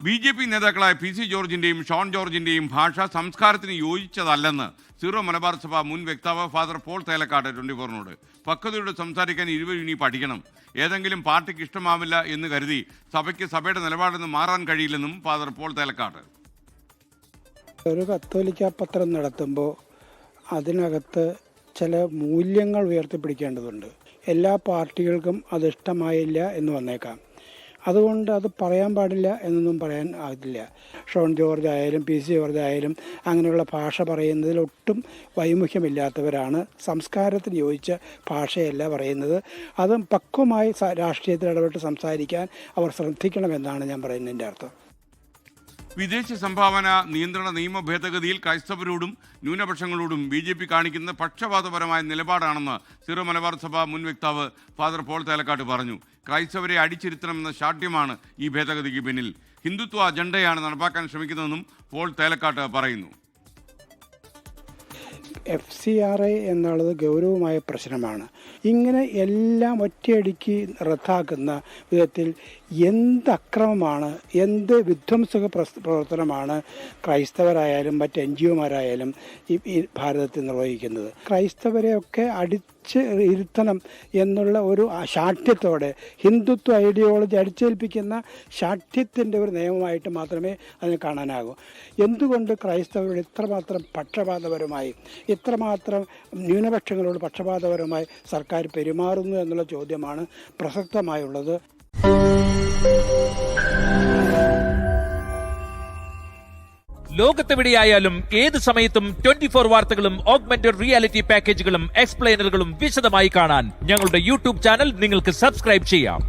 BJP നേതാക്കളായ PC ജോർജിന്റെയും Sean ജോർജിന്റെയും ഭാഷ സംസ്കാരത്തിന് യോജിച്ചതല്ലെന്ന് സീറോ മലബാർ സഭ മുൻ വക്താവ് ഫാദർ പോൾ തേലക്കാട് 24-നോട്. പക്വതയോട് സംസാരിക്കാൻ ഇരുവരും ഇനി പഠിക്കണം. ഏതെങ്കിലും പാർട്ടിക്ക് ഇഷ്ടമാവില്ല എന്ന് കരുതി സഭയ്ക്ക് സഭയുടെ നിലപാടിൽ നിന്ന് മാറാൻ കഴിയില്ലെന്നും ഫാദർ പോൾ തേലക്കാട്. ഒരു കത്തോലിക്ക പത്രം നടത്തുമ്പോൾ അതിനകത്ത് ചില മൂല്യങ്ങൾ ഉയർത്തിപ്പിടിക്കേണ്ടതുണ്ട്. എല്ലാ പാർട്ടികൾക്കും അത് ഇഷ്ടമായില്ല എന്ന് വന്നേക്കാം. അതുകൊണ്ട് അത് പറയാൻ പാടില്ല എന്നൊന്നും പറയാൻ ആകില്ല. ഷോൺ ജോർജ് ആയാലും PC ജോർജ് ആയാലും അങ്ങനെയുള്ള ഭാഷ പറയുന്നതിൽ ഒട്ടും വൈമുഖ്യമില്ലാത്തവരാണ്. സംസ്കാരത്തിന് യോജിച്ച ഭാഷയല്ല പറയുന്നത്. അതും പക്വമായി രാഷ്ട്രീയത്തിൽ ഇടപെട്ട് സംസാരിക്കാൻ അവർ ശ്രദ്ധിക്കണമെന്നാണ് ഞാൻ പറയുന്നതിൻ്റെ അർത്ഥം. വിദേശ സംഭാവന നിയന്ത്രണ നിയമ ഭേദഗതിയിൽ ക്രൈസ്തവരോടും ന്യൂനപക്ഷങ്ങളോടും BJP കാണിക്കുന്ന പക്ഷപാതപരമായ നിലപാടാണെന്ന് സീറോ മലബാർ സഭ മുൻ വക്താവ് ഫാദർ പോൾ തേലക്കാട് പറഞ്ഞു. ക്രൈസ്തവരെ അടിച്ചിരുത്തണമെന്ന ശാഠ്യമാണ് ഈ ഭേദഗതിക്ക് പിന്നിൽ. ഹിന്ദുത്വ അജണ്ടയാണ് നടപ്പാക്കാൻ ശ്രമിക്കുന്നതെന്നും പോൾ തേലക്കാട് പറയുന്നു. FCRA എന്നുള്ളത് ഗൗരവമായ പ്രശ്നമാണ്. ഇങ്ങനെ എല്ലാം ഒറ്റയടിക്ക് റദ്ദാക്കുന്ന വിധത്തിൽ എന്ത് അക്രമമാണ്, എന്ത് വിധ്വംസക പ്രവർത്തനമാണ് ക്രൈസ്തവരായാലും മറ്റ് NGOമാരായാലും ഈ ഭാരതത്തിൽ നിർവഹിക്കുന്നത്. ക്രൈസ്തവരെയൊക്കെ അടിച്ച് ഇരുത്തണം എന്നുള്ള ഒരു ശാഠ്യത്തോടെ ഹിന്ദുത്വ ഐഡിയോളജി അടിച്ചേൽപ്പിക്കുന്ന ശാഠ്യത്തിൻ്റെ ഒരു നിയമമായിട്ട് മാത്രമേ അതിനെ കാണാനാകൂ. എന്തുകൊണ്ട് ക്രൈസ്തവരോട് ഇത്രമാത്രം പക്ഷപാതപരമായി, ഇത്രമാത്രം ന്യൂനപക്ഷങ്ങളോട് പക്ഷപാതപരമായി സർക്കാർ പെരുമാറുന്നു എന്നുള്ള ചോദ്യമാണ് പ്രസക്തമായുള്ളത്. ലോകത്തെവിടെയായാലും ഏത് സമയത്തും 24 വാർത്തകളും ഓഗ്മെന്റഡ് റിയാലിറ്റി പാക്കേജുകളും എക്സ്പ്ലെയിനറുകളും വിശദമായി കാണാൻ ഞങ്ങളുടെ YouTube ചാനൽ നിങ്ങൾക്ക് സബ്സ്ക്രൈബ് ചെയ്യാം.